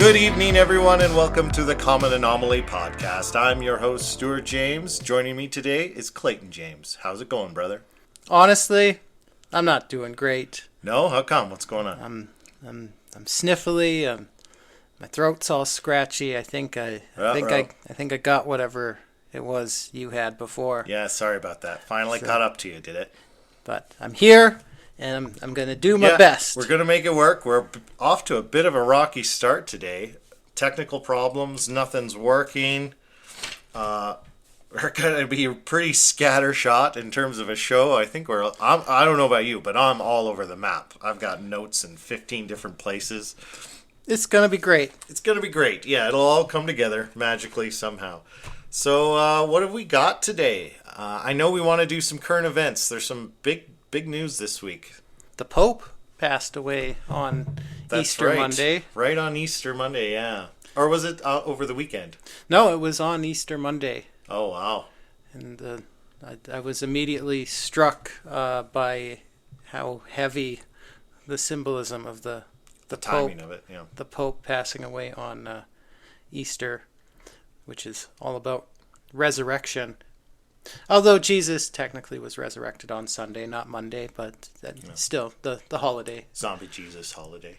Good evening, everyone, and welcome to the Common Anomaly podcast. I'm your host, Stuart James. Joining me today is Clayton James. How's it going, brother? Honestly, I'm not doing great. No? How come? What's going on? I'm sniffly. My throat's all scratchy. I think I got whatever it was you had before. Yeah, sorry about that. Finally caught up to you, did it? But I'm here, and I'm going to do my best. We're going to make it work. We're off to a bit of a rocky start today. Technical problems, nothing's working. We're going to be pretty scattershot in terms of a show. I think I don't know about you, but I'm all over the map. I've got notes in 15 different places. It's going to be great. It's going to be great. Yeah, it'll all come together magically somehow. So what have we got today? I know we want to do some current events. There's some big news this week. The Pope passed away on Easter Monday. Right on Easter Monday, yeah. Or was it over the weekend? No, it was on Easter Monday. Oh, wow. And I was immediately struck by how heavy the symbolism of the timing Pope, of it, yeah. The Pope passing away on Easter, which is all about resurrection. Although Jesus technically was resurrected on Sunday, not Monday, but still the holiday. Zombie Jesus holiday.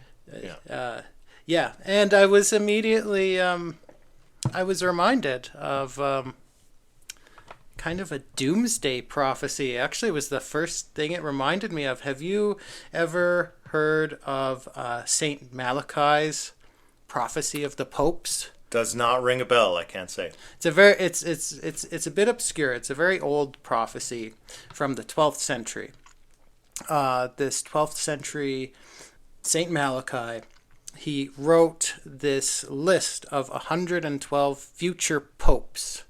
Yeah. And I was immediately I was reminded of kind of a doomsday prophecy. Actually, it was the first thing it reminded me of. Have you ever heard of Saint Malachi's prophecy of the popes? Does not ring a bell, I can't say. It's a bit obscure. It's a very old prophecy from the 12th century. This 12th century Saint Malachi, he wrote this list of 112 future popes.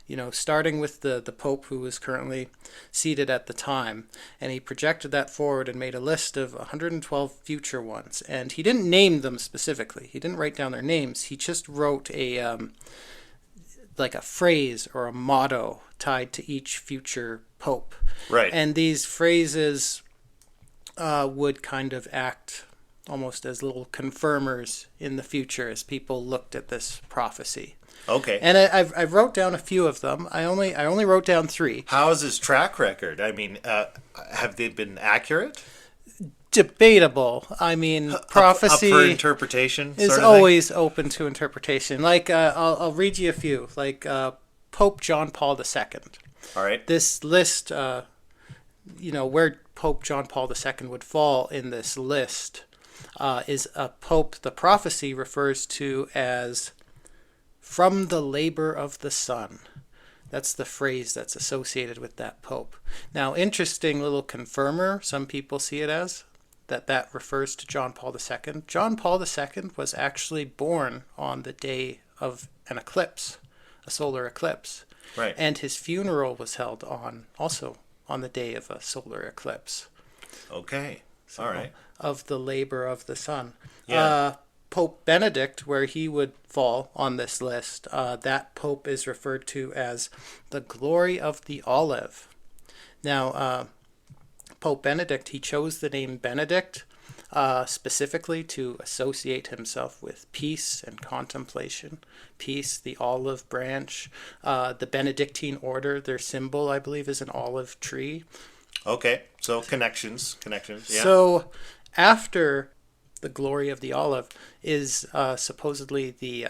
You know, starting with the Pope who was currently seated at the time. And he projected that forward and made a list of 112 future ones. And he didn't name them specifically. He didn't write down their names. He just wrote a phrase or a motto tied to each future Pope. Right. And these phrases would kind of act almost as little confirmers in the future as people looked at this prophecy. Okay. And I wrote down a few of them. I only wrote down 3. How is his track record? I mean, have they been accurate? Debatable. I mean, prophecy up for interpretation is sort of always open to interpretation. Like I'll read you a few. Like Pope John Paul II. All right. This list, where Pope John Paul II would fall in this list is a pope. The prophecy refers to as "from the labor of the sun." That's the phrase that's associated with that pope. Now, interesting little confirmer, some people see it as, that refers to John Paul II. John Paul II was actually born on the day of an eclipse, a solar eclipse. Right. And his funeral was held also on the day of a solar eclipse. Okay. So, all right. Of the labor of the sun. Yeah. Pope Benedict, where he would fall on this list, that pope is referred to as the glory of the olive. Now, Pope Benedict, he chose the name Benedict specifically to associate himself with peace and contemplation. Peace, the olive branch. The Benedictine order, their symbol, I believe, is an olive tree. Okay, so connections, yeah. So after the glory of the olive is supposedly the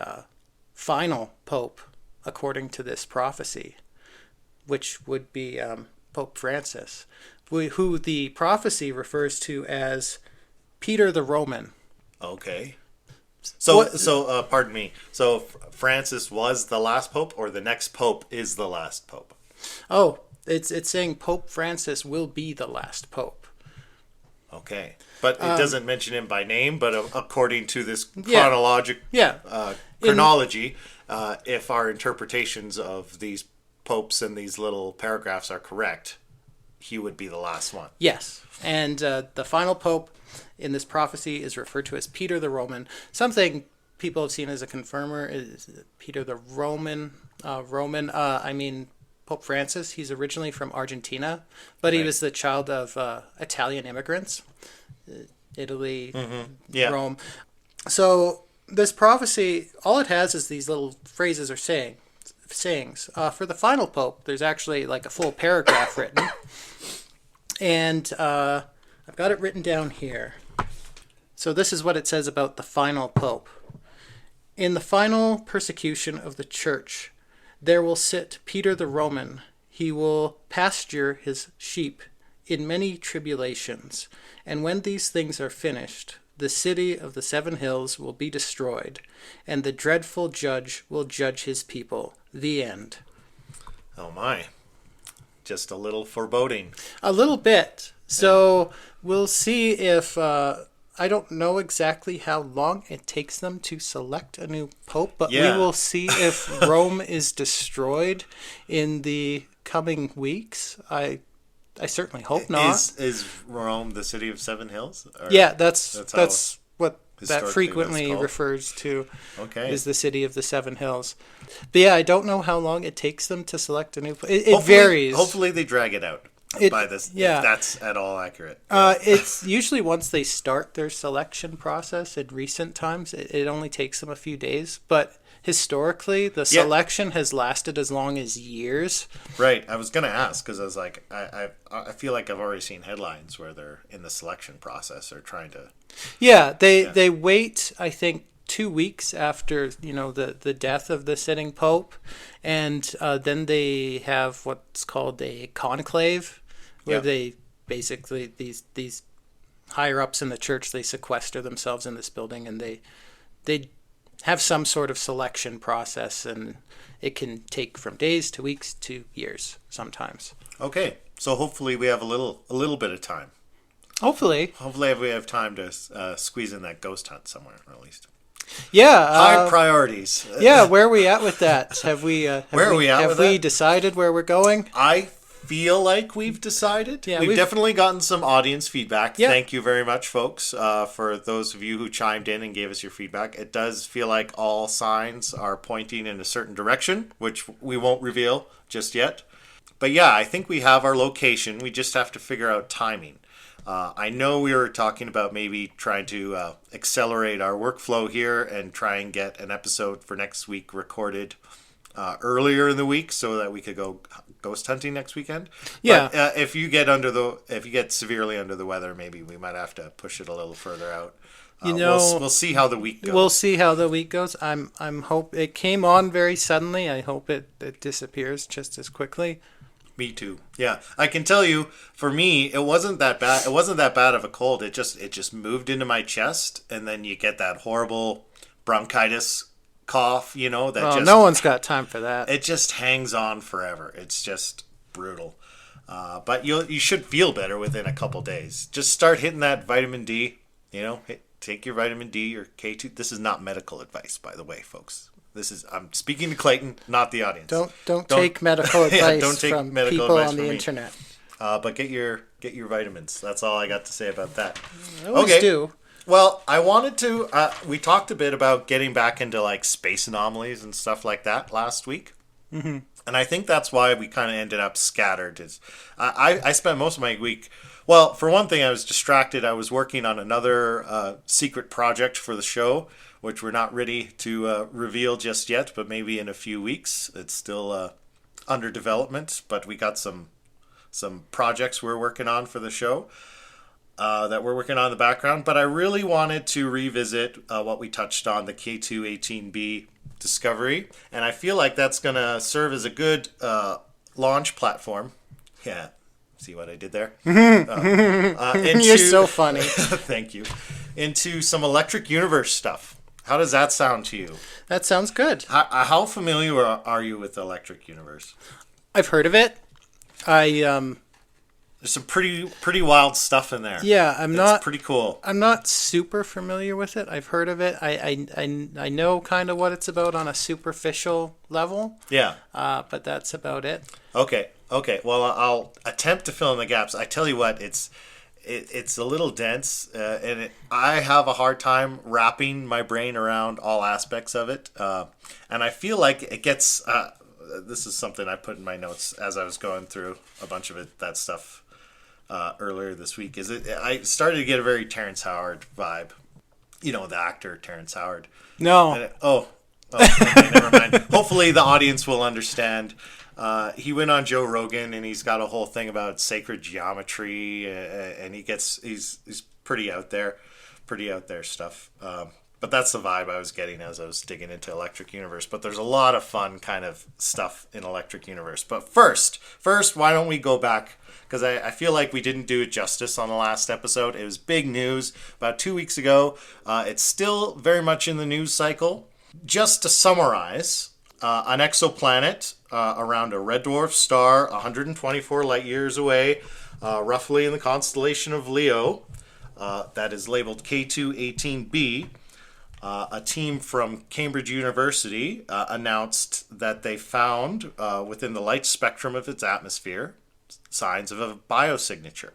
final pope, according to this prophecy, which would be Pope Francis, who the prophecy refers to as Peter the Roman. Okay. So pardon me. So Francis was the last pope, or the next pope is the last pope? Oh, it's saying Pope Francis will be the last pope. Okay. But it doesn't mention him by name, but according to this chronology, if our interpretations of these popes and these little paragraphs are correct, he would be the last one. Yes. And the final pope in this prophecy is referred to as Peter the Roman. Something people have seen as a confirmer is Peter the Roman. Pope Francis, he's originally from Argentina, but he was the child of Italian immigrants. Italy, Rome. So this prophecy, all it has is these little phrases or sayings. For the final pope, there's actually like a full paragraph written, and I've got it written down here. So this is what it says about the final pope. In the final persecution of the church, there will sit Peter the Roman. He will pasture his sheep in many tribulations. And when these things are finished, the city of the 7 hills will be destroyed, and the dreadful judge will judge his people. The end. Oh my. Just a little foreboding. A little bit. So we'll see if... I don't know exactly how long it takes them to select a new pope, but we will see if Rome is destroyed in the coming weeks. I certainly hope not. Is Rome the city of 7 hills? Or yeah, that's what that frequently refers to. Okay. Is the city of the 7 hills. But yeah, I don't know how long it takes them to select a new pope. It varies. Hopefully they drag it out. By this, if that's at all accurate. It's usually once they start their selection process in recent times, it only takes them a few days. But historically, the selection has lasted as long as years. Right. I was going to ask because I was like, I feel like I've already seen headlines where they're in the selection process or trying to. Yeah, they wait, I think, 2 weeks after the death of the sitting pope, and then they have what's called a conclave, where they basically these higher ups in the church, they sequester themselves in this building, and they have some sort of selection process, and it can take from days to weeks to years sometimes. Okay, so hopefully we have a little bit of time. Hopefully we have time to squeeze in that ghost hunt somewhere at least. Yeah. High priorities. Yeah, where are we at with that? Have we decided where we're going? I feel like we've decided. Yeah, we've definitely gotten some audience feedback. Yeah. Thank you very much, folks, for those of you who chimed in and gave us your feedback. It does feel like all signs are pointing in a certain direction, which we won't reveal just yet. But yeah, I think we have our location. We just have to figure out timing. I know we were talking about maybe trying to accelerate our workflow here and try and get an episode for next week recorded earlier in the week so that we could go ghost hunting next weekend. Yeah. But if you get severely under the weather, maybe we might have to push it a little further out. We'll see how the week goes. We'll see how the week goes. I'm hope it came on very suddenly. I hope it disappears just as quickly. Me too. Yeah, I can tell you. For me, it wasn't that bad. It wasn't that bad of a cold. It just moved into my chest, and then you get that horrible bronchitis cough. No one's got time for that. It just hangs on forever. It's just brutal. But you should feel better within a couple days. Just start hitting that vitamin D. Take your vitamin D or K2. This is not medical advice, by the way, folks. I'm speaking to Clayton, not the audience. Don't take medical advice don't take from medical people advice on from the me. internet. But get your vitamins. That's all I got to say about that. I always do. Well, I wanted to. We talked a bit about getting back into like space anomalies and stuff like that last week, and I think that's why we kind of ended up scattered. I spent most of my week. Well, for one thing, I was distracted. I was working on another secret project for the show, which we're not ready to reveal just yet, but maybe in a few weeks. It's still under development, but we got some projects we're working on for the show that we're working on in the background. But I really wanted to revisit what we touched on, the K2-18b discovery, and I feel like that's going to serve as a good launch platform. Yeah. See what I did there? You're so funny. Thank you. Into some Electric Universe stuff. How does that sound to you? That sounds good. How familiar are you with the Electric Universe? I've heard of it. There's some pretty wild stuff in there. Yeah, It's pretty cool. I'm not super familiar with it. I've heard of it. I know kind of what it's about on a superficial level. Yeah. But that's about it. Okay. Well, I'll attempt to fill in the gaps. I tell you what, it's a little dense, and I have a hard time wrapping my brain around all aspects of it. And I feel like it gets. This is something I put in my notes as I was going through a bunch of that stuff earlier this week. I started to get a very Terrence Howard vibe. You know, the actor Terrence Howard. No. Okay, never mind. Hopefully the audience will understand. He went on Joe Rogan and he's got a whole thing about sacred geometry, and he's pretty out there stuff. But that's the vibe I was getting as I was digging into Electric Universe. But there's a lot of fun kind of stuff in Electric Universe. But first, why don't we go back? Because I feel like we didn't do it justice on the last episode. It was big news about 2 weeks ago. It's still very much in the news cycle. Just to summarize, an exoplanet around a red dwarf star 124 light years away, roughly in the constellation of Leo, that is labeled K2-18b. A team from Cambridge University announced that they found within the light spectrum of its atmosphere signs of a biosignature.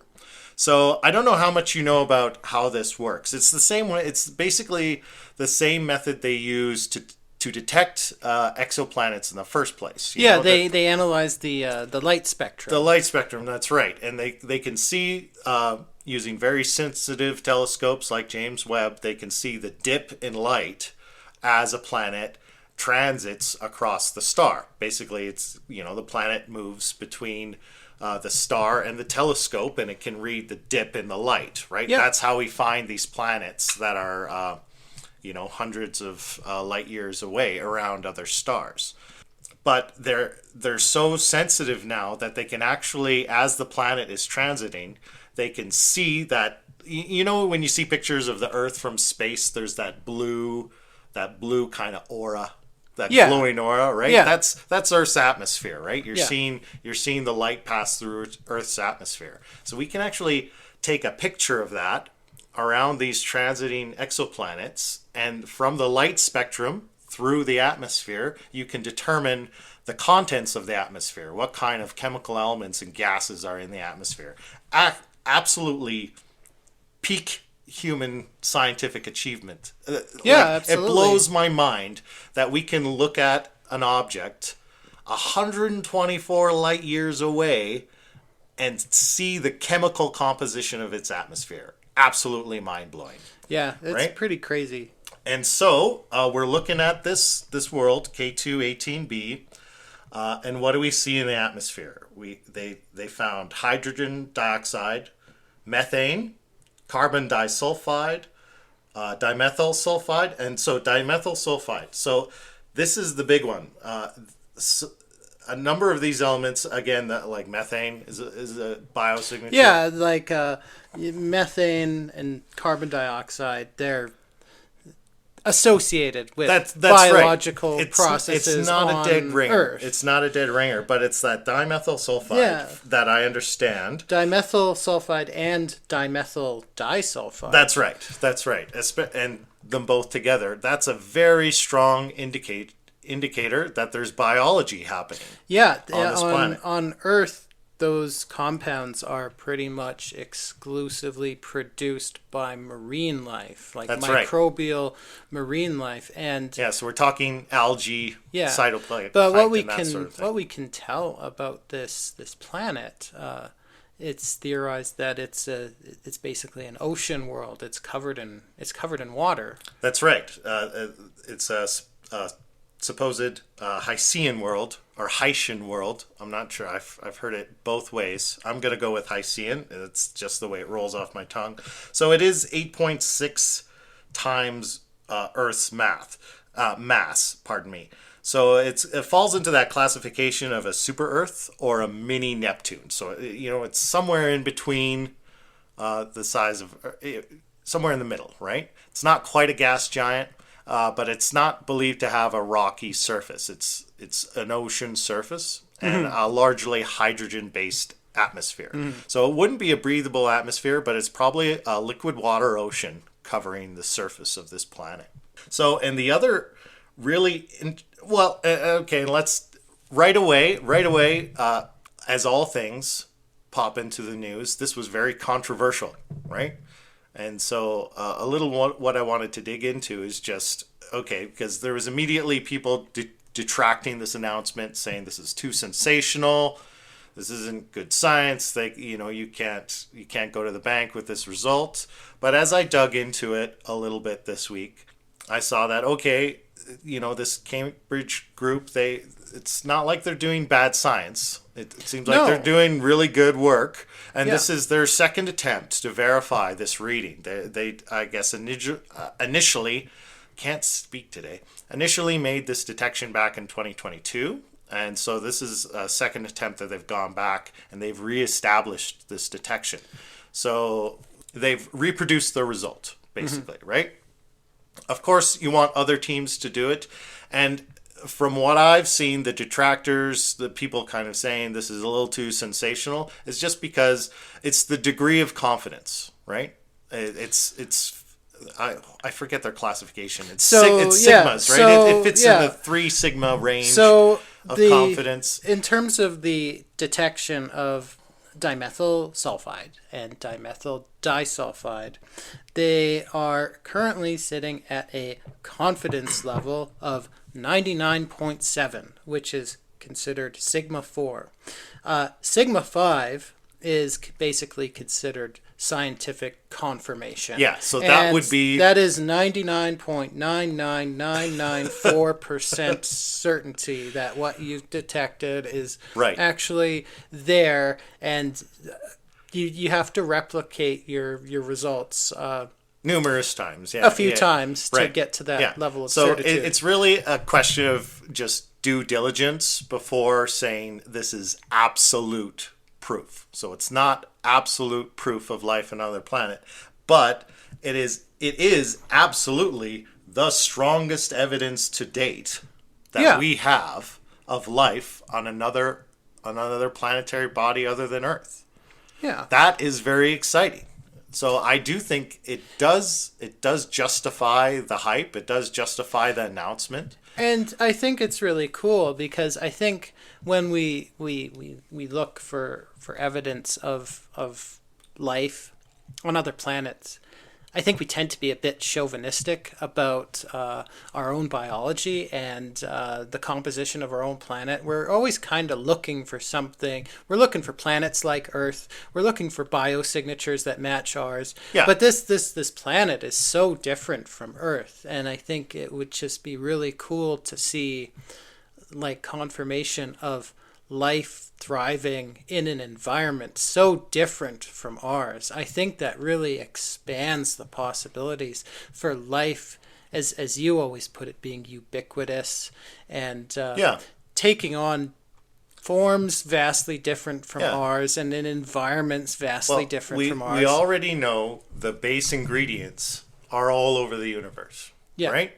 So I don't know how much you know about how this works. It's the same way. It's basically the same method they use to detect exoplanets in the first place. They analyze the light spectrum. The light spectrum, that's right. And they can see, using very sensitive telescopes like James Webb, they can see the dip in light as a planet transits across the star. Basically, it's, the planet moves between the star and the telescope, and it can read the dip in the light, right? Yep. That's how we find these planets that are, hundreds of light years away around other stars. But they're so sensitive now that they can actually, as the planet is transiting, they can see that, when you see pictures of the Earth from space, there's that blue kind of aura, that glowing aura, right? Yeah. That's Earth's atmosphere, right? You're Yeah. seeing the light pass through Earth's atmosphere. So we can actually take a picture of that around these transiting exoplanets, and from the light spectrum through the atmosphere, you can determine the contents of the atmosphere, what kind of chemical elements and gases are in the atmosphere. Absolutely peak human scientific achievement. Absolutely. It blows my mind that we can look at an object 124 light years away and see the chemical composition of its atmosphere. Absolutely mind-blowing. Yeah, it's right? pretty crazy. And so we're looking at this world, K2-18b, and what do we see in the atmosphere? They found hydrogen dioxide, methane, carbon disulfide, dimethyl sulfide, and so dimethyl sulfide. So this is the big one. A number of these elements, again, that like methane is a biosignature. Yeah, like methane and carbon dioxide, they're associated with That's biological right. processes. It's not on a dead ringer. Earth. It's not a dead ringer, but it's that dimethyl sulfide that I understand. Dimethyl sulfide and dimethyl disulfide. That's right. And them both together. That's a very strong indicator that there's biology happening. Yeah, on this planet. On Earth, those compounds are pretty much exclusively produced by marine life, like That's right. microbial marine life, and Yeah, so we're talking algae, cytoplasm, But what we can tell about this planet, it's theorized that it's basically an ocean world. It's covered in water. That's right. It's a supposed Haitian world or Haitian world. I'm not sure. I've heard it both ways. I'm going to go with Haitian. It's just the way it rolls off my tongue. So it is 8.6 times Earth's mass. Pardon me. So it falls into that classification of a super Earth or a mini Neptune. So it's somewhere in between the size of somewhere in the middle, right? It's not quite a gas giant. But it's not believed to have a rocky surface. It's an ocean surface and a largely hydrogen-based atmosphere. So it wouldn't be a breathable atmosphere, but it's probably a liquid water ocean covering the surface of this planet. So, and the other really, let's right away, as all things pop into the news, this was very controversial, right? And so a little what I wanted to dig into is just, because there was immediately people detracting this announcement, saying this is too sensational. this isn't good science. You can't go to the bank with this result. But as I dug into it a little bit this week, I saw that, okay, this Cambridge group, it's not like they're doing bad science. It seems like they're doing really good work, and this is their second attempt to verify this reading. They I guess initially, can't speak today, initially made this detection back in 2022, and so this is a second attempt that they've gone back and they've reestablished this detection. So they've reproduced the result, basically, right? Of course, you want other teams to do it. And from what I've seen, the detractors, the people kind of saying this is a little too sensational, is just because it's the degree of confidence, right? I forget their classification. It's sigmas, right? It fits in the 3 sigma range of confidence. In terms of the detection of dimethyl sulfide and dimethyl disulfide, they are currently sitting at a confidence level of 99.7, which is considered sigma 4. Sigma 5 is basically considered scientific confirmation. Yeah, so that would be... That is 99.99994% certainty that what you've detected is actually there, and you have to replicate your results numerous times, a few times to get to that level of certitude. So it's really a question of just due diligence before saying this is absolute proof. So it's not absolute proof of life on another planet, but it is absolutely the strongest evidence to date that we have of life on another planetary body other than Earth. Yeah. That is very exciting. So I do think it does justify the hype. It does justify the announcement. And I think it's really cool because I think when we look for evidence of life on other planets, I think we tend to be a bit chauvinistic about our own biology and the composition of our own planet. We're always kind of looking for something. We're looking for planets like Earth. We're looking for biosignatures that match ours. Yeah. But this planet is so different from Earth, and I think it would just be really cool to see like confirmation of life thriving in an environment so different from ours. I think that really expands the possibilities for life, as you always put it, being ubiquitous and taking on forms vastly different from ours and in environments vastly different from ours. We already know the base ingredients are all over the universe, right?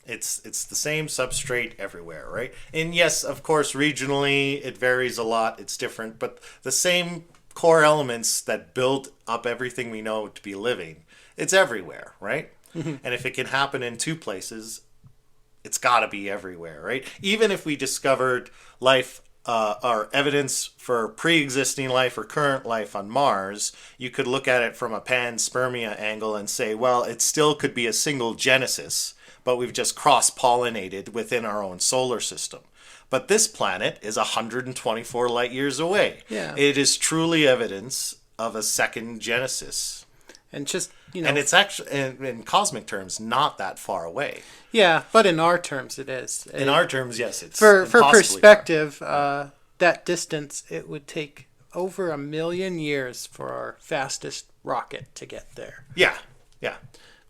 It's the same substrate everywhere, right? And yes, of course, regionally it varies a lot. It's different, but the same core elements that build up everything we know to be living, it's everywhere, right? Mm-hmm. And if it can happen in 2 places, it's got to be everywhere, right? Even if we discovered life or evidence for pre-existing life or current life on Mars, you could look at it from a panspermia angle and say, well, it still could be a single genesis, but we've just cross-pollinated within our own solar system. But this planet is 124 light years away. Yeah. It is truly evidence of a second genesis. And just, And it's actually, in cosmic terms, not that far away. Yeah, but in our terms it is. In our terms, yes, it's for perspective, that distance, it would take over 1 million years for our fastest rocket to get there. Yeah.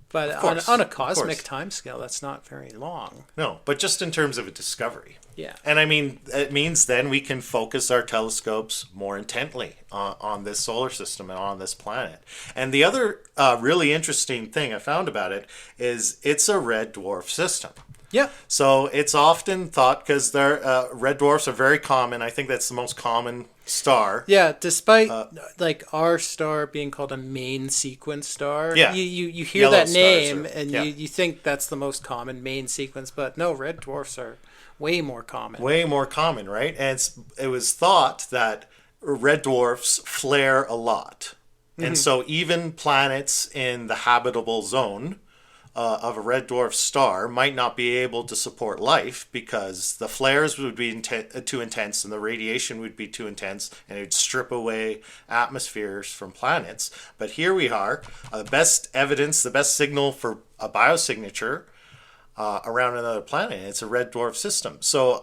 But on a cosmic timescale, that's not very long. No, but just in terms of a discovery. Yeah. And I mean, it means then we can focus our telescopes more intently on this solar system and on this planet. And the other really interesting thing I found about it is it's a red dwarf system. Yeah. So it's often thought, because red dwarfs are very common. I think that's the most common star. Yeah, despite like our star being called a main sequence star. Yeah. You hear Yellow that name stars and you think that's the most common main sequence, but no, red dwarfs are way more common. Way more common, right? And it was thought that red dwarfs flare a lot. Mm-hmm. And so even planets in the habitable zone of a red dwarf star might not be able to support life because the flares would be too intense and the radiation would be too intense and it would strip away atmospheres from planets. But here we are, the best evidence, the best signal for a biosignature around another planet. It's a red dwarf system. So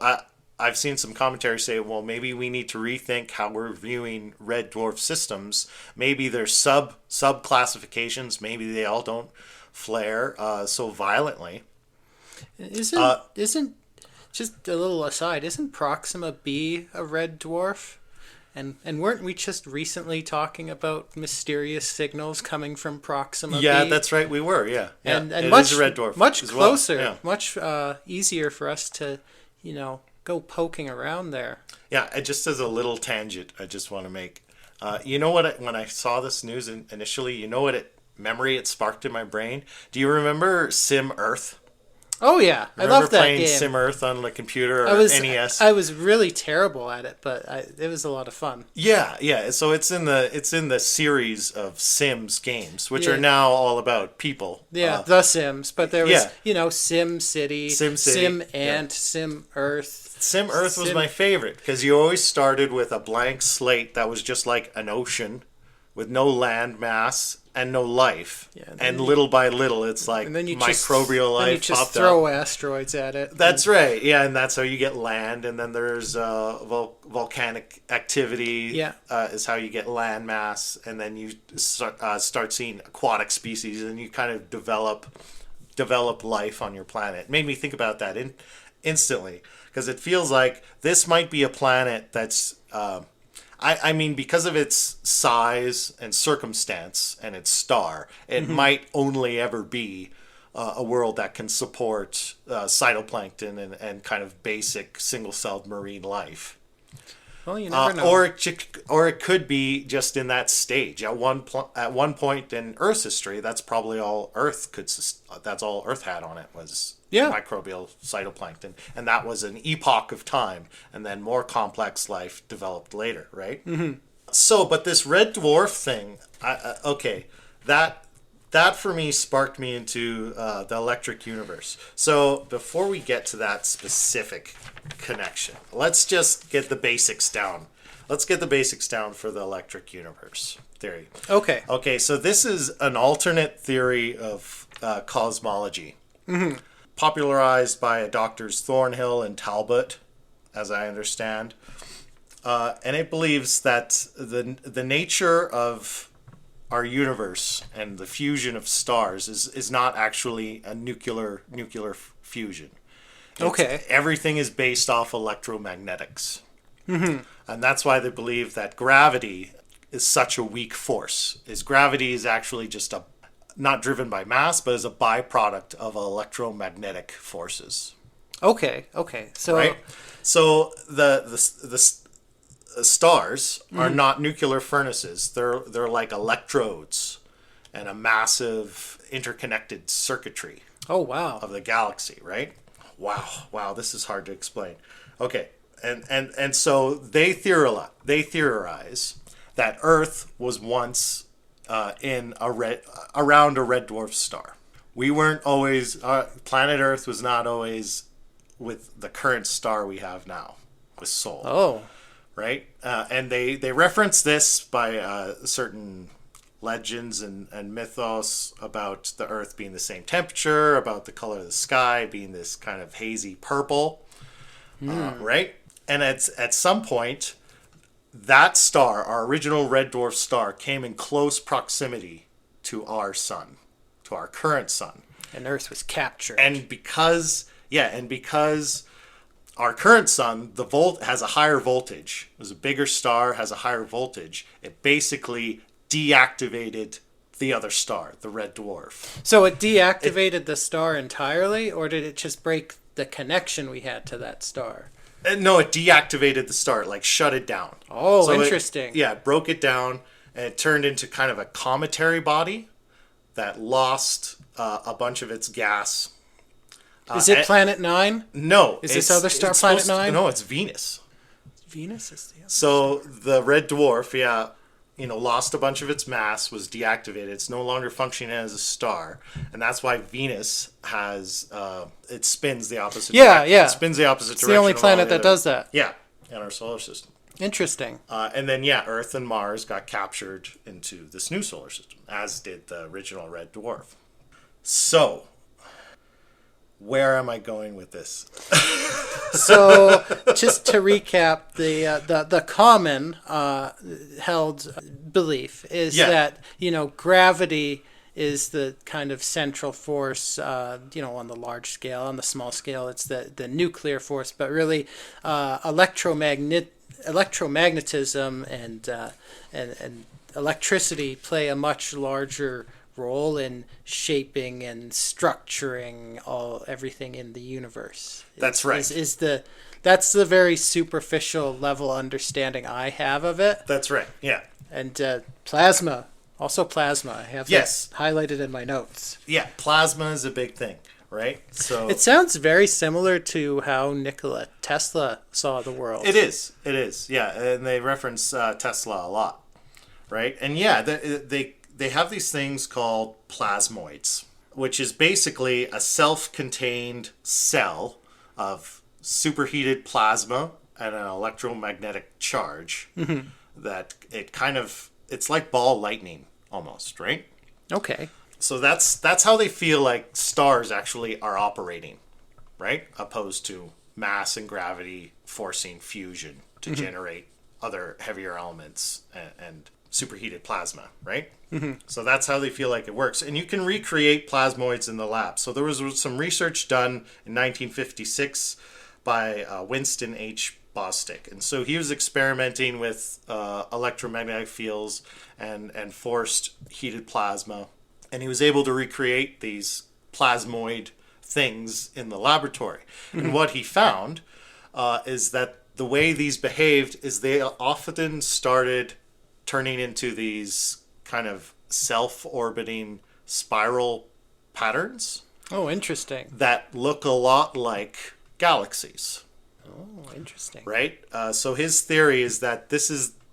I've seen some commentary say, well, maybe we need to rethink how we're viewing red dwarf systems. Maybe there's sub classifications. Maybe they all don't flare so violently. Isn't just a little aside? Isn't Proxima B a red dwarf? And weren't we just recently talking about mysterious signals coming from Proxima Yeah, B? that's right. We were. Yeah, And it much is a red dwarf, much as well. closer, Yeah. much easier for us to, go poking around there. Yeah, just as a little tangent, I just want to make. You know what? When I saw this news initially, you know what memory it sparked in my brain? Do you remember Sim Earth? Oh yeah, I Remember love that playing game. Sim Earth on the computer or NES? I was really terrible at it, but it was a lot of fun. Yeah. So it's in the series of Sims games, which Yeah. are now all about people. Yeah, The Sims, but there was yeah. Sim City, Sim Ant, Sim Earth. Sim Earth was my favorite because you always started with a blank slate that was just like an ocean with no land mass and no life. Yeah, and little by little, it's like And then you microbial life then you just popped throw up. asteroids at it. That's right. Yeah, and that's how you get land. And then there's volcanic activity. Yeah. Is how you get land mass. And then you start seeing aquatic species, and you kind of develop life on your planet. It made me think about that instantly because it feels like this might be a planet that's. I mean, because of its size and circumstance and its star, it might only ever be a world that can support cytoplankton and kind of basic single-celled marine life. Well, you never know. Or it could be just in that stage. At one point in Earth's history, that's probably all Earth that's all Earth had on it was microbial cytoplankton, and that was an epoch of time. And then more complex life developed later, right? Mm-hmm. So, but this red dwarf thing, that for me sparked me into the electric universe. So before we get to that specific connection, let's just get the basics down. Let's get the basics down for the electric universe theory. Okay, so this is an alternate theory of cosmology, popularized by Doctors Thornhill and Talbot, as I understand. And it believes that the nature of our universe and the fusion of stars is not actually a nuclear fusion. Everything is based off electromagnetics. Mm-hmm. And that's why they believe that gravity is such a weak force. Gravity is actually just not driven by mass, but is a byproduct of electromagnetic forces. Okay. So right? So the stars are not nuclear furnaces. They're like electrodes and a massive interconnected circuitry. Oh wow. Of the galaxy, right? Wow, this is hard to explain. Okay. And so they theorize that Earth was once around a red dwarf star. We weren't always planet Earth was not always with the current star we have now with Sol. Oh. Right? And they reference this by certain legends and mythos about the Earth being the same temperature, about the color of the sky being this kind of hazy purple, right? And at some point, that star, our original red dwarf star, came in close proximity to our sun, to our current sun. And Earth was captured. And because our current sun, has a higher voltage. It was a bigger star, has a higher voltage. It basically deactivated the other star, the red dwarf. So it deactivated the star entirely, or did it just break the connection we had to that star? No, it deactivated the star, like shut it down. Oh, so interesting. It broke it down, and it turned into kind of a cometary body that lost a bunch of its gas. Is it Planet 9? No. Is this other star Planet 9? No, it's Venus. Venus is the other So the red dwarf, lost a bunch of its mass, was deactivated. It's no longer functioning as a star, and that's why Venus has it spins the opposite. Yeah. It spins the opposite It's direction. the only of all planet the that other- does that. Yeah, in our solar system. Interesting. And then, Earth and Mars got captured into this new solar system, as did the original red dwarf. So, where am I going with this? So, just to recap, the common held belief is that gravity is the kind of central force, on the large scale. On the small scale, it's the nuclear force, but really electromagnetism and electricity play a much larger role in shaping and structuring everything in the universe. That's right. That's the very superficial level understanding I have of it. That's right. Yeah. And plasma. Also plasma. I have that highlighted in my notes. Yeah, plasma is a big thing, right? So it sounds very similar to how Nikola Tesla saw the world. It is. Yeah, and they reference Tesla a lot, right? And they have these things called plasmoids, which is basically a self-contained cell of superheated plasma and an electromagnetic charge that it's like ball lightning almost, right? Okay. So that's how they feel like stars actually are operating, right? Opposed to mass and gravity forcing fusion to generate other heavier elements and superheated plasma, right? So that's how they feel like it works. And you can recreate plasmoids in the lab. So there was some research done in 1956 by Winston H. Bostick. And so he was experimenting with electromagnetic fields and forced heated plasma. And he was able to recreate these plasmoid things in the laboratory. And what he found is that the way these behaved is they often started turning into these kind of self-orbiting spiral patterns. Oh, interesting. That look a lot like galaxies. Oh, interesting. Right? So his theory is that these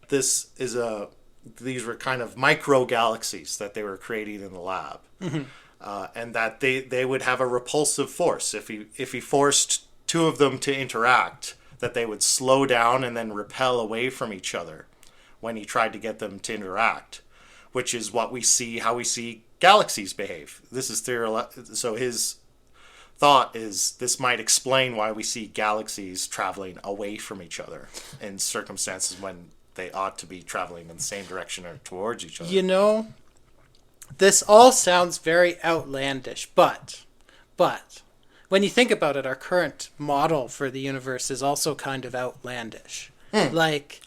were kind of micro galaxies that they were creating in the lab. And that they would have a repulsive force. If he forced two of them to interact, that they would slow down and then repel away from each other when he tried to get them to interact, which is how we see galaxies behave. This is so his thought is this might explain why we see galaxies traveling away from each other in circumstances when they ought to be traveling in the same direction or towards each other. This all sounds very outlandish, but when you think about it, our current model for the universe is also kind of outlandish. Like,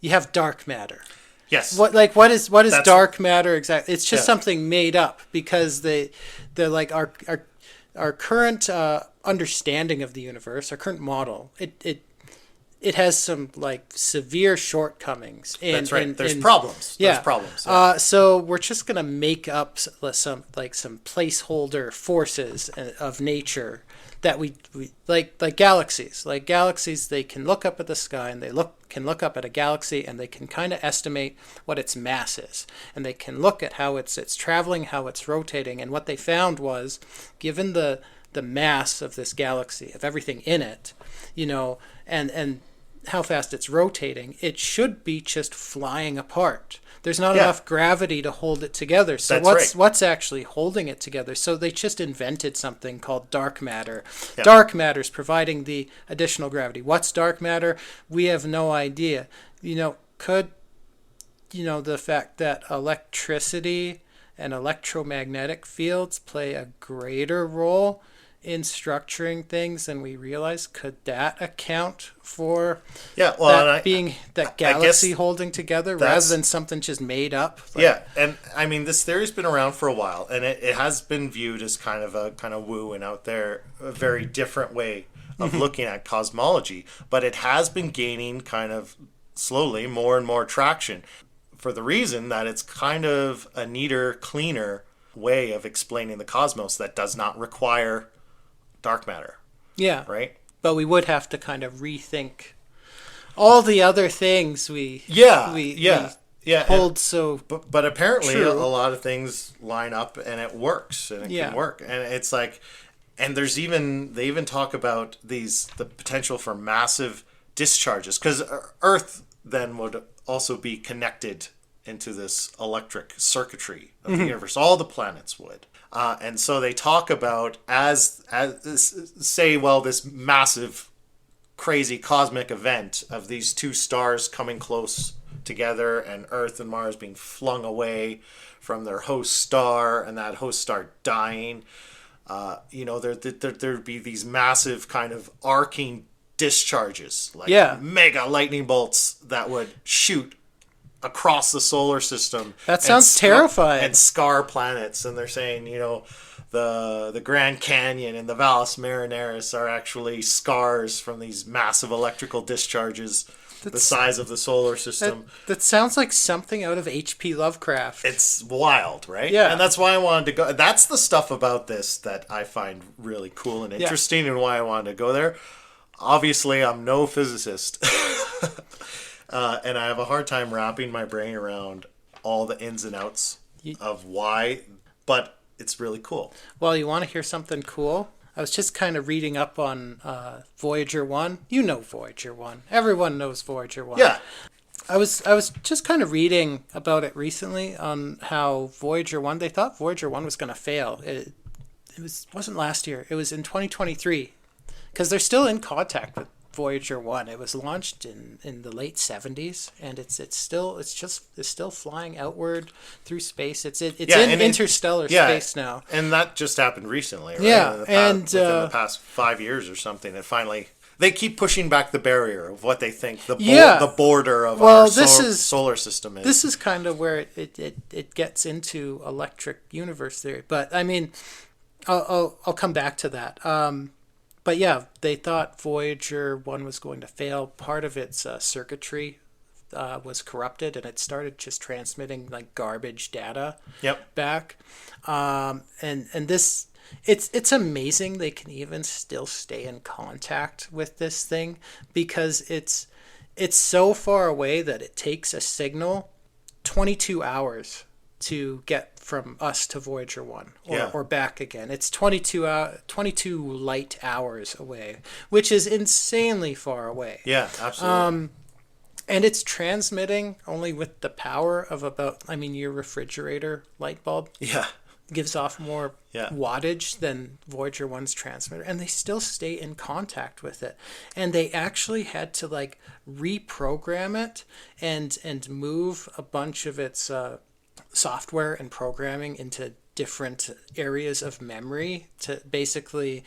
you have dark matter. Yes. What is dark matter exactly? It's just something made up because they're like our current understanding of the universe, our current model. It has some like severe shortcomings. That's right. There's problems. Yeah. There's problems. Yeah. So we're just gonna make up some placeholder forces of nature that we like galaxies. Like galaxies, they can look up at the sky and can look up at a galaxy and they can kind of estimate what its mass is, and they can look at how it's traveling, how it's rotating. And what they found was, given the mass of this galaxy, of everything in it, and how fast it's rotating, it should be just flying apart. There's not enough gravity to hold it together. So what's actually holding it together? So they just invented something called dark matter. Yeah. Dark matter is providing the additional gravity. What's dark matter? We have no idea. Could the fact that electricity and electromagnetic fields play a greater role in structuring things than we realize, could that account for that galaxy holding together rather than something just made up? And I mean, this theory's been around for a while, and it has been viewed as kind of woo and out there, a very different way of looking at cosmology, but it has been gaining kind of slowly more and more traction for the reason that it's kind of a neater, cleaner way of explaining the cosmos that does not require dark matter. Yeah. Right? But we would have to kind of rethink all the other things we Yeah, hold so but apparently a true. lot of things line up and it works and it Yeah. can work. And it's like, and they even talk about the potential for massive discharges because Earth then would also be connected into this electric circuitry of the universe. All the planets would. And so they talk about as say, well, this massive crazy cosmic event of these two stars coming close together and Earth and Mars being flung away from their host star and that host star dying. There'd be these massive kind of arcing discharges, like Yeah. mega lightning bolts that would shoot across the solar system. That sounds terrifying. And scar planets. And they're saying, the Grand Canyon and the Valles Marineris are actually scars from these massive electrical discharges the size of the solar system. That sounds like something out of H.P. Lovecraft. It's wild, right? Yeah. And that's why I wanted to go. That's the stuff about this that I find really cool and interesting and why I wanted to go there. Obviously, I'm no physicist. And I have a hard time wrapping my brain around all the ins and outs of why, but it's really cool. Well, you want to hear something cool? I was just kind of reading up on Voyager 1. You know Voyager 1. Everyone knows Voyager 1. Yeah. I was just kind of reading about it recently on how Voyager 1, they thought Voyager 1 was going to fail. It wasn't last year. It was in 2023. Because they're still in contact with Voyager 1. It was launched in the late 70s, and it's still flying outward through space. It's in interstellar space now. And that just happened recently, right? Yeah, within the past 5 years or something, it finally they keep pushing back the barrier of what they think the border of our solar system is. This is kind of where it gets into electric universe theory. But I mean, I'll come back to that. But yeah, they thought Voyager 1 was going to fail. Part of its circuitry was corrupted, and it started just transmitting like garbage data back. And this, it's amazing they can even still stay in contact with this thing because it's so far away that it takes a signal 22 hours to get from us to Voyager 1 or back again. It's 22 light hours away, which is insanely far away. Yeah, absolutely. And it's transmitting only with the power of your refrigerator light bulb. Yeah. Gives off more wattage than Voyager 1's transmitter, and they still stay in contact with it. And they actually had to like reprogram it and move a bunch of its software and programming into different areas of memory to basically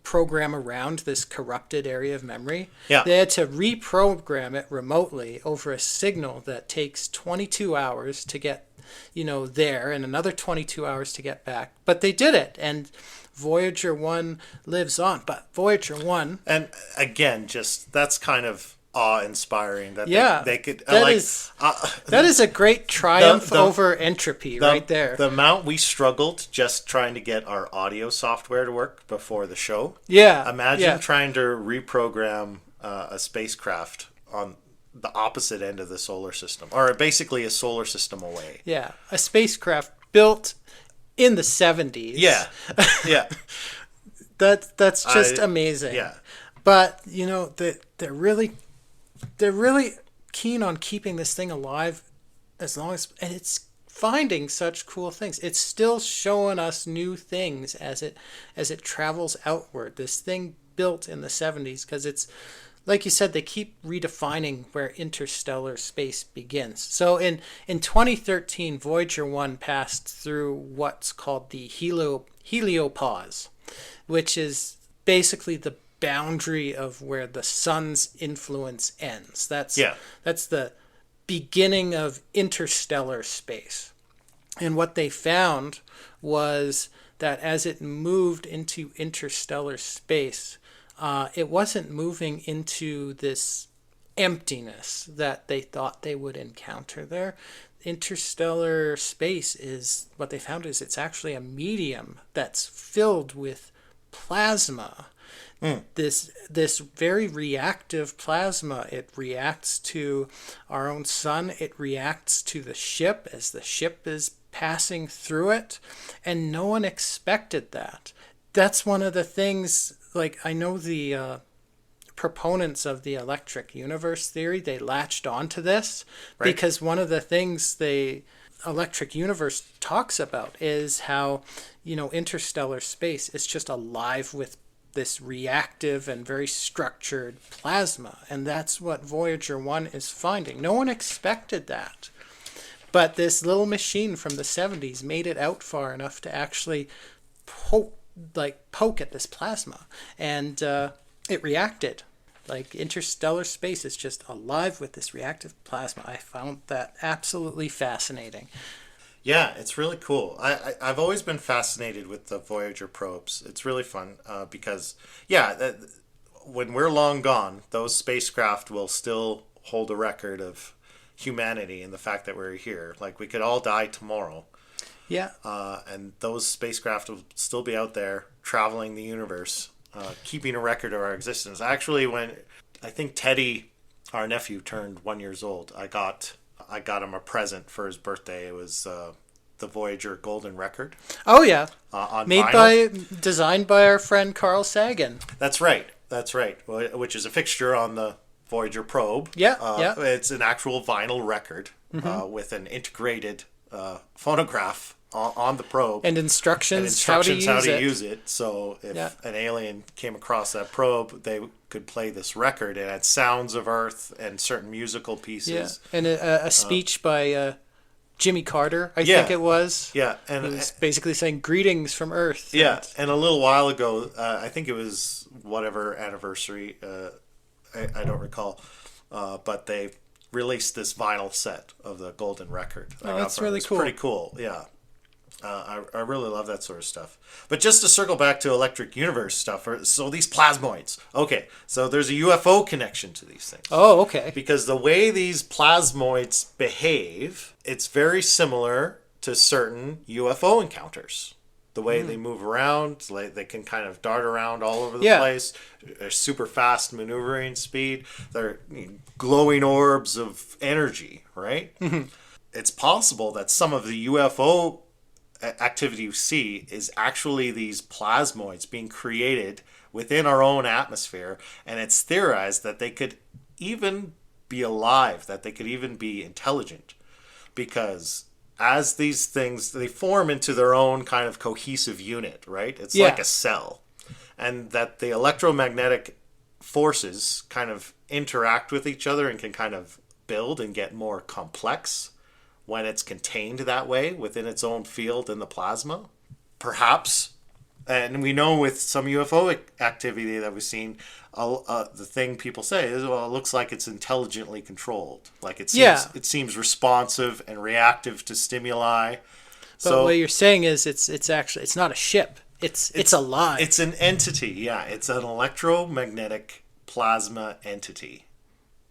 program around this corrupted area of memory. Yeah. They had to reprogram it remotely over a signal that takes 22 hours to get, there and another 22 hours to get back. But they did it, and Voyager 1 lives on. But Voyager 1... And again, just that's kind of awe-inspiring that they could that is a great triumph over entropy right there. The amount we struggled just trying to get our audio software to work before the show. Imagine trying to reprogram a spacecraft on the opposite end of the solar system, or basically a solar system away. Yeah, a spacecraft built in the 70s. Yeah. That's just amazing. Yeah. But they're really keen on keeping this thing alive and it's finding such cool things. It's still showing us new things as it travels outward. This thing built in the 70s, because it's like you said, they keep redefining where interstellar space begins. So in 2013, Voyager 1 passed through what's called the heliopause, which is basically the boundary of where the sun's influence ends. That's the beginning of interstellar space. And what they found was that as it moved into interstellar space, it wasn't moving into this emptiness that they thought they would encounter there. Interstellar space is, what they found is it's actually a medium that's filled with plasma This very reactive plasma. It reacts to our own sun. It reacts to the ship as the ship is passing through it, and no one expected that. That's one of the things. Like, I know the proponents of the electric universe theory, they latched onto this because one of the things the electric universe talks about is how, interstellar space is just alive with this reactive and very structured plasma, and that's what Voyager 1 is finding. No one expected that, but this little machine from the 70s made it out far enough to actually poke at this plasma, and it reacted. Like, interstellar space is just alive with this reactive plasma. I found that absolutely fascinating. Yeah, it's really cool. I've always been fascinated with the Voyager probes. It's really fun because, when we're long gone, those spacecraft will still hold a record of humanity and the fact that we're here. Like, we could all die tomorrow. Yeah. And those spacecraft will still be out there traveling the universe, keeping a record of our existence. Actually, when I think Teddy, our nephew, turned 1 year old, I got him a present for his birthday. It was the Voyager Golden Record. Oh yeah, on made vinyl. Designed by our friend Carl Sagan. That's right. Which is a fixture on the Voyager probe. Yeah. It's an actual vinyl record with an integrated phonograph on the probe and instructions how to use it. So if an alien came across that probe, they could play this record. It had sounds of Earth and certain musical pieces. Yeah, and a speech by Jimmy Carter, I think it was. Yeah, and it was basically saying greetings from Earth. Yeah, and a little while ago, I think it was whatever anniversary, I don't recall, but they released this vinyl set of the Golden Record. Oh, that's really cool. Pretty cool, yeah. I really love that sort of stuff. But just to circle back to electric universe stuff, so these plasmoids. Okay, so there's a UFO connection to these things. Oh, okay. Because the way these plasmoids behave, it's very similar to certain UFO encounters. The way they move around, like they can kind of dart around all over the place. They're super fast maneuvering speed. They're glowing orbs of energy, right? It's possible that some of the UFO activity you see is actually these plasmoids being created within our own atmosphere, and it's theorized that they could even be alive, that they could even be intelligent, because as these things, they form into their own kind of cohesive unit, right? It's like a cell, and that the electromagnetic forces kind of interact with each other and can kind of build and get more complex when it's contained that way within its own field in the plasma. Perhaps, and we know with some UFO activity that we've seen, the thing people say is, well, it looks like it's intelligently controlled. Like it seems responsive and reactive to stimuli. But what you're saying is it's not a ship. It's alive. It's an entity, yeah. It's an electromagnetic plasma entity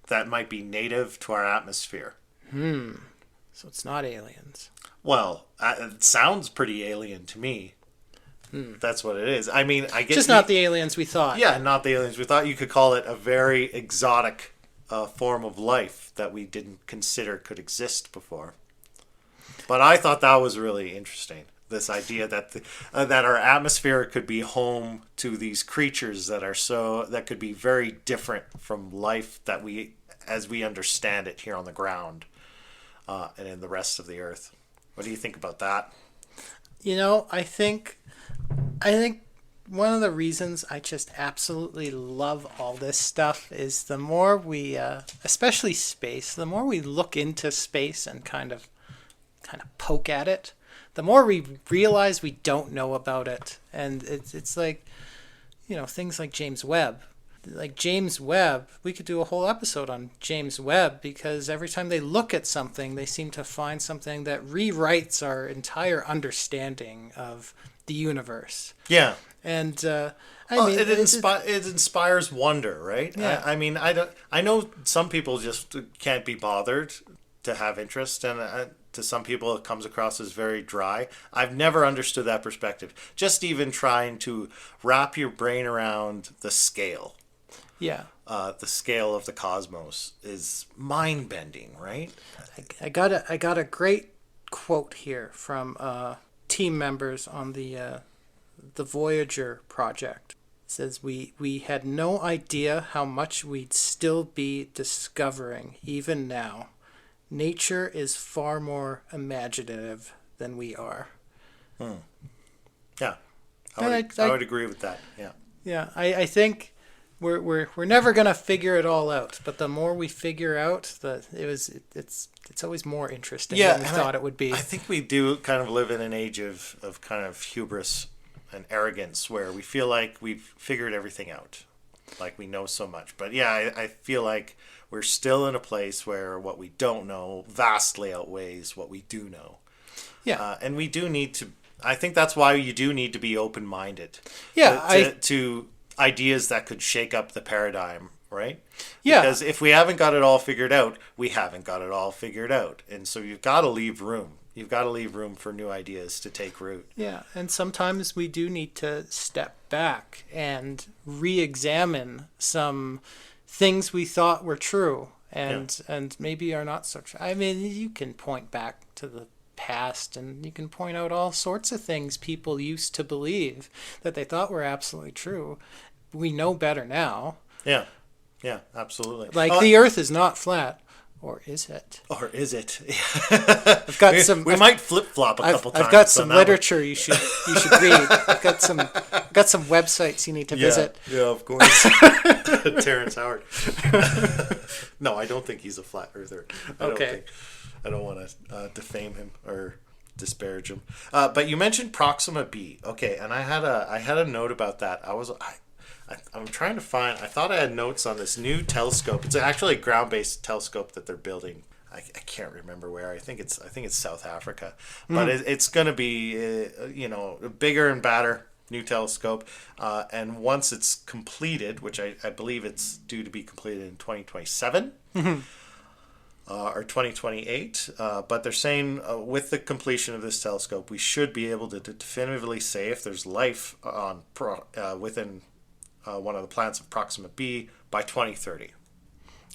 that might be native to our atmosphere. So it's not aliens. Well, it sounds pretty alien to me. That's what it is. I mean, I guess just not the aliens we thought. Yeah, not the aliens we thought. You could call it a very exotic form of life that we didn't consider could exist before. But I thought that was really interesting. This idea that that our atmosphere could be home to these creatures that could be very different from life that as we understand it here on the ground. And in the rest of the Earth. What do you think about that? I think one of the reasons I just absolutely love all this stuff is the more we, especially space, the more we look into space and kind of poke at it, the more we realize we don't know about it. And it's like, things like James Webb. Like James Webb, we could do a whole episode on James Webb, because every time they look at something, they seem to find something that rewrites our entire understanding of the universe. Yeah. And it inspires wonder, right? Yeah. I mean, I know some people just can't be bothered to have interest, and to some people it comes across as very dry. I've never understood that perspective. Just even trying to wrap your brain around the scale. Yeah. The scale of the cosmos is mind-bending, right? I got a great quote here from team members on the Voyager project. It says we had no idea how much we'd still be discovering even now. Nature is far more imaginative than we are. Yeah, I would agree with that. Yeah. Yeah, I think we're never gonna figure it all out, but the more we figure out, it's always more interesting than we thought it would be. I think we do kind of live in an age of kind of hubris and arrogance where we feel like we've figured everything out, like we know so much. But yeah, I feel like we're still in a place where what we don't know vastly outweighs what we do know. Yeah, and we do need to. I think that's why you do need to be open-minded. Yeah, to ideas that could shake up the paradigm, right? Yeah. Because if we haven't got it all figured out, we haven't got it all figured out. And so you've got to leave room. You've got to leave room for new ideas to take root. Yeah, and sometimes we do need to step back and re-examine some things we thought were true and maybe are not so true. I mean, you can point back to the past and you can point out all sorts of things people used to believe that they thought were absolutely true. We know better now. Yeah, absolutely. Like the Earth is not flat. Or is it? Or is it? I've got we might flip flop a couple times. I've got some literature you should read. I've got some websites you need to visit. Yeah, of course. Terrence Howard. No, I don't think he's a flat earther. I don't want to defame him or disparage him. But you mentioned Proxima b. Okay, and I had a note about that. I'm trying to find. I thought I had notes on this new telescope. It's actually a ground-based telescope that they're building. I can't remember where. I think it's South Africa, but it's going to be a bigger and badder new telescope. And once it's completed, which I believe it's due to be completed in 2027 or 2028, but they're saying with the completion of this telescope, we should be able to definitively say if there's life on within one of the planets of Proxima b by 2030.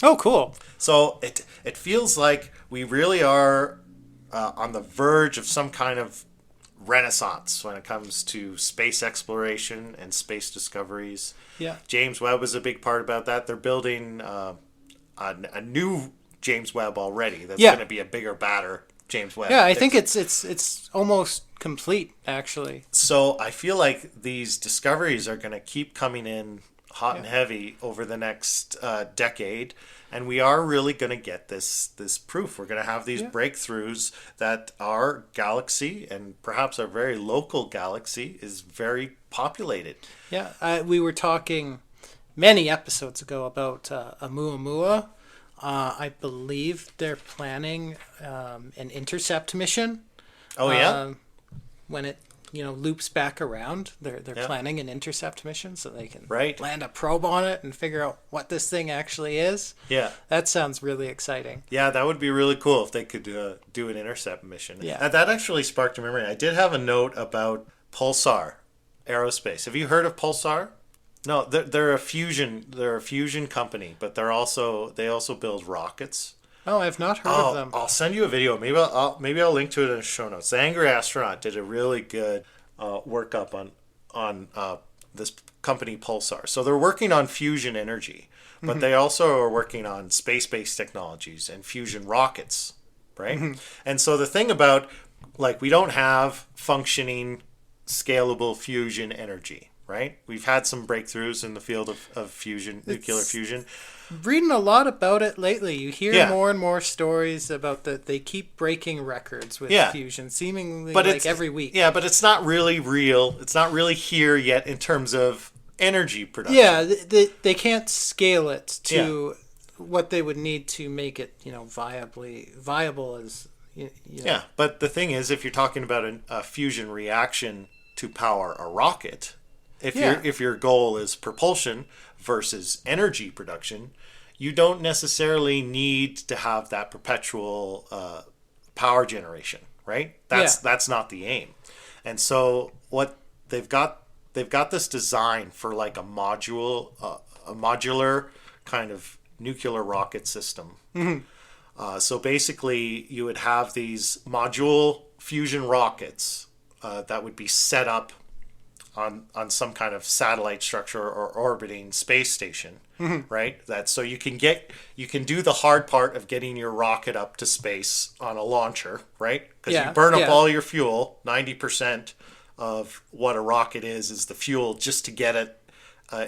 Oh, cool. So it feels like we really are on the verge of some kind of renaissance when it comes to space exploration and space discoveries. Yeah. James Webb is a big part about that. They're building a new James Webb already that's going to be a bigger, badder James Webb. Yeah, I think it's almost complete, actually. So I feel like these discoveries are going to keep coming in hot and heavy over the next decade, and we are really going to get this proof. We're going to have these breakthroughs that our galaxy, and perhaps our very local galaxy, is very populated. Yeah, we were talking many episodes ago about Oumuamua. I believe they're planning an intercept mission. Oh yeah. When it loops back around, they're planning an intercept mission so they can land a probe on it and figure out what this thing actually is. Yeah, that sounds really exciting. Yeah, that would be really cool if they could do an intercept mission. Yeah, that actually sparked a memory. I did have a note about Pulsar Aerospace. Have you heard of Pulsar? No, they're a fusion. They're a fusion company, but they also build rockets. Oh, I've not heard of them. I'll send you a video. Maybe I'll link to it in the show notes. The Angry Astronaut did a really good workup on this company Pulsar. So they're working on fusion energy, but they also are working on space-based technologies and fusion rockets, right? And so the thing about we don't have functioning, scalable fusion energy. Right? We've had some breakthroughs in the field of fusion, nuclear fusion. Reading a lot about it lately. You hear more and more stories about that they keep breaking records with fusion, seemingly every week. Yeah, but it's not really real. It's not really here yet in terms of energy production. Yeah, they can't scale it to what they would need to make it, viable as. Yeah, but the thing is, if you're talking about a fusion reaction to power a rocket. If your goal is propulsion versus energy production, you don't necessarily need to have that perpetual power generation, right? That's not the aim. And so what they've got this design for like a modular kind of nuclear rocket system. So basically, you would have these module fusion rockets that would be set up on some kind of satellite structure or orbiting space station, right? That so you can do the hard part of getting your rocket up to space on a launcher, right? Because you burn up all your fuel. 90% of what a rocket is the fuel just to get it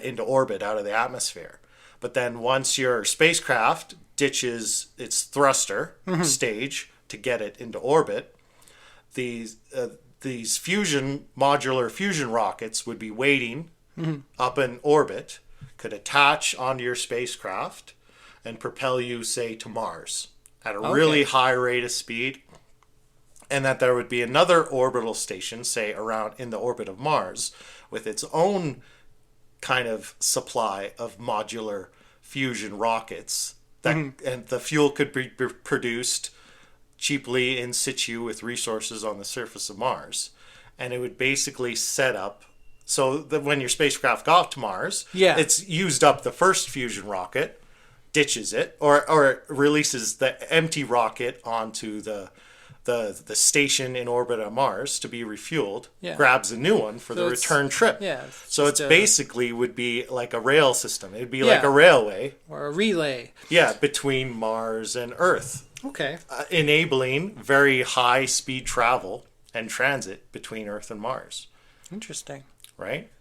into orbit out of the atmosphere. But then once your spacecraft ditches its thruster stage to get it into orbit, these modular fusion rockets would be waiting up in orbit, could attach onto your spacecraft and propel you, say, to Mars at a really high rate of speed. And that there would be another orbital station, say, around in the orbit of Mars, with its own kind of supply of modular fusion rockets. And the fuel could be produced cheaply in situ with resources on the surface of Mars. And it would basically set up so that when your spacecraft got to Mars, it's used up the first fusion rocket, ditches it, or it releases the empty rocket onto the station in orbit on Mars to be refueled, grabs a new one for the return trip. So it's basically would be like a rail system. It'd be like a railway. Or a relay. Yeah, between Mars and Earth. Okay. Enabling very high speed travel and transit between Earth and Mars. Interesting. Right?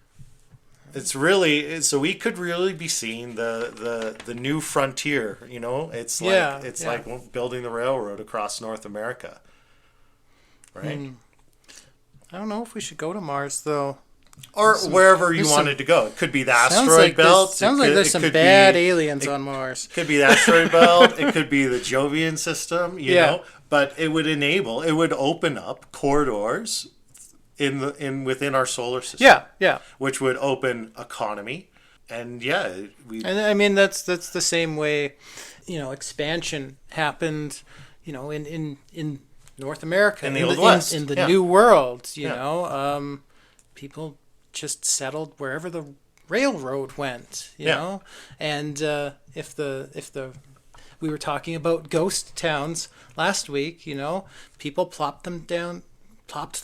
It's really, so we could really be seeing the new frontier, you know? It's like like building the railroad across North America. Right? I don't know if we should go to Mars, though. Or wherever you wanted to go. It could be the asteroid belt. Sounds like there's some bad aliens on Mars. It could be the asteroid belt. It could be the Jovian system, you know? But it would open up corridors within our solar system. Which would open economy. And and I mean, that's the same way, you know, expansion happened, you know, in North America, in the Old West, in the New World, you know, people just settled wherever the railroad went, you know, and if we were talking about ghost towns last week, you know, people plopped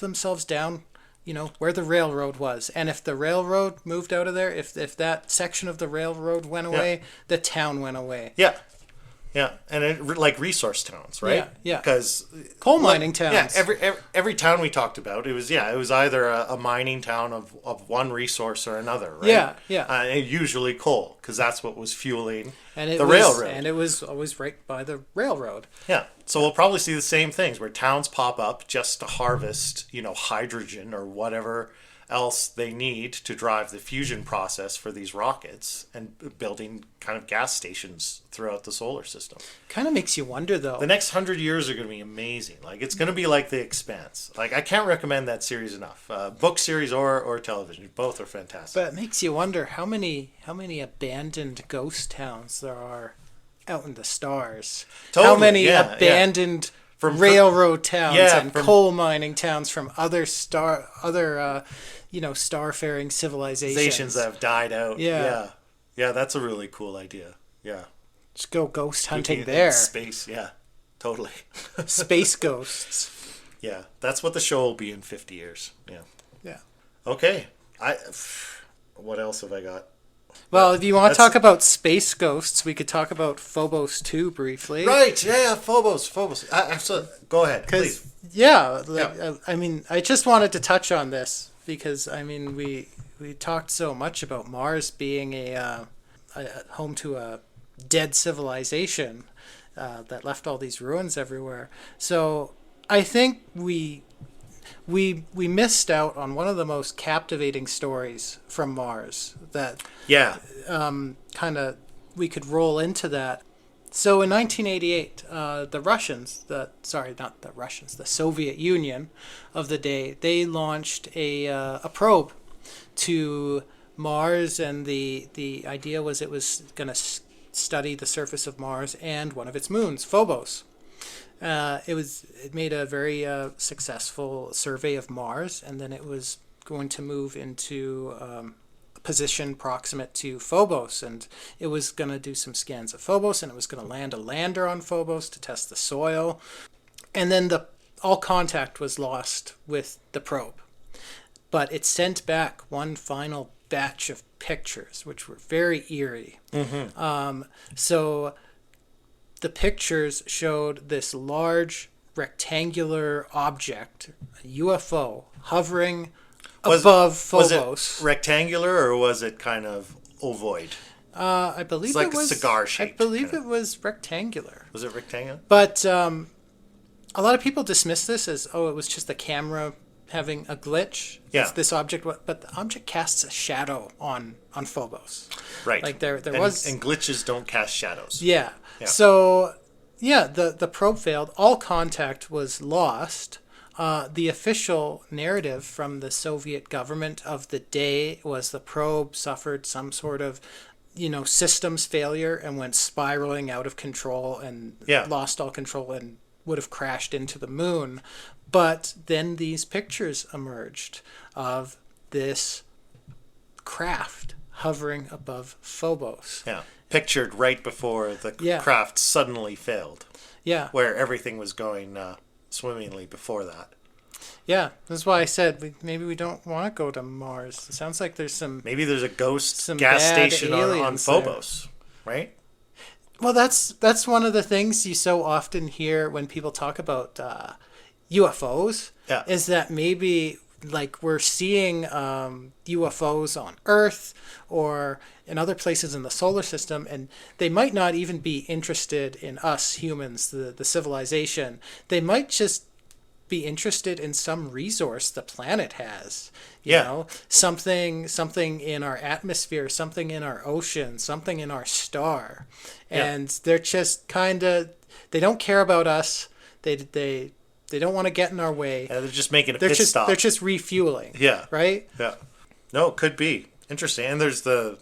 themselves down, you know, where the railroad was, and if the railroad moved out of there, if that section of the railroad went away, the town went away. Yeah, and like resource towns, right? Yeah. Because coal mining towns. Yeah, every town we talked about, it was either a mining town of one resource or another, right? Yeah. Usually coal, because that's what was fueling the railroad. And it was always right by the railroad. Yeah, so we'll probably see the same things where towns pop up just to harvest, you know, hydrogen or whatever else they need to drive the fusion process for these rockets and building kind of gas stations throughout the solar system. Kind of makes you wonder, though. The next 100 years are going to be amazing. Like, it's going to be like The Expanse. Like, I can't recommend that series enough. Book series or television, both are fantastic. But it makes you wonder how many abandoned ghost towns there are out in the stars. Totally, how many abandoned railroad towns and coal mining towns from other starfaring civilizations that have died out. Yeah, that's a really cool idea. Yeah, just go ghost hunting there. Space, totally. Space ghosts. Yeah, that's what the show will be in 50 years. Yeah. Okay, what else have I got? Well, if you want to talk about space ghosts, we could talk about Phobos 2 briefly. Right, Phobos. Go ahead, please. I mean, I just wanted to touch on this because, I mean, we talked so much about Mars being a home to a dead civilization that left all these ruins everywhere. So I think we missed out on one of the most captivating stories from Mars that kind of we could roll into that. So in 1988, the Soviet Union of the day, they launched a probe to Mars, and the idea was it was going to study the surface of Mars and one of its moons, Phobos. It made a very successful survey of Mars, and then it was going to move into a position proximate to Phobos, and it was going to do some scans of Phobos, and it was going to land a lander on Phobos to test the soil, and then all contact was lost with the probe. But it sent back one final batch of pictures, which were very eerie. So the pictures showed this large rectangular object, a UFO, hovering above Phobos. Was it rectangular or was it kind of ovoid? I believe It's like it was cigar shaped. I believe it was rectangular. Was it rectangular? But a lot of people dismiss this as, oh, it was just the camera having a glitch. Yeah. This object, but the object casts a shadow on Phobos. Right. Like there and, was, and glitches don't cast shadows. Yeah. Yeah. So, yeah, the probe failed. All contact was lost. The official narrative from the Soviet government of the day was the probe suffered some sort of, systems failure and went spiraling out of control and lost all control and would have crashed into the moon. But then these pictures emerged of this craft hovering above Phobos. Yeah. Pictured right before the craft suddenly failed. Yeah. Where everything was going swimmingly before that. Yeah, that's why I said maybe we don't want to go to Mars. It sounds like there's some... Maybe there's a ghost some gas bad station on aliens Phobos, right? Well, that's one of the things you so often hear when people talk about UFOs. Yeah. Is that maybe like we're seeing UFOs on Earth or in other places in the solar system, and they might not even be interested in us humans, the civilization. They might just be interested in some resource the planet has. You know, something in our atmosphere, something in our ocean, something in our star. And they're just kind of, they don't care about us. They don't want to get in our way. Yeah, they're just making a pit stop. They're just refueling. Yeah. Right? Yeah. No, it could be. Interesting. And there's the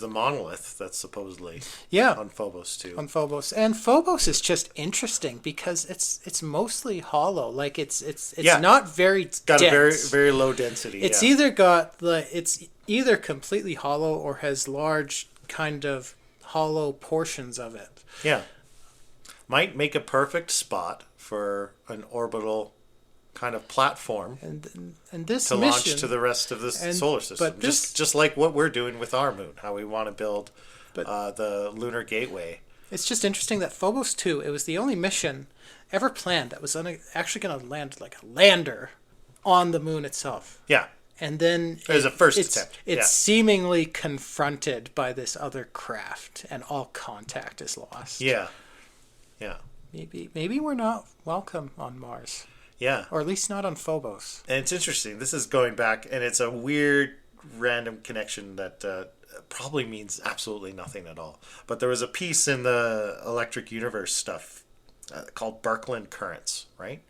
monolith that's supposedly on Phobos too. On Phobos. And Phobos is just interesting because it's mostly hollow. Like it's not very dense. Got a very, very low density. It's either completely hollow or has large kind of hollow portions of it. Yeah. Might make a perfect spot for an orbital kind of platform and this to mission, launch to the rest of the solar system. But just like what we're doing with our moon, how we want to build the lunar gateway. It's just interesting that Phobos 2, it was the only mission ever planned that was actually going to land like a lander on the moon itself. Yeah. And then it was a first attempt. It's seemingly confronted by this other craft, and all contact is lost. Yeah. Yeah. Maybe we're not welcome on Mars. Yeah. Or at least not on Phobos. And it's interesting. This is going back, and it's a weird, random connection that probably means absolutely nothing at all. But there was a piece in the Electric Universe stuff called Birkeland Currents, right?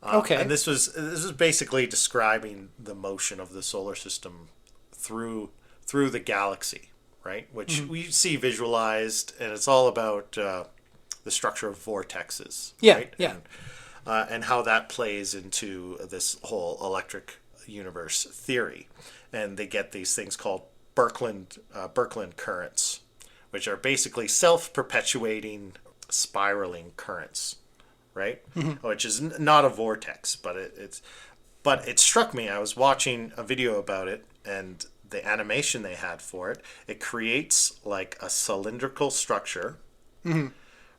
Okay. And this was basically describing the motion of the solar system through the galaxy, right? Which we see visualized, and it's all about the structure of vortexes. Yeah, right? yeah. And how that plays into this whole electric universe theory. And they get these things called Birkeland currents, which are basically self-perpetuating spiraling currents, right? Mm-hmm. Which is not a vortex, but it struck me. I was watching a video about it, and the animation they had for it, it creates like a cylindrical structure,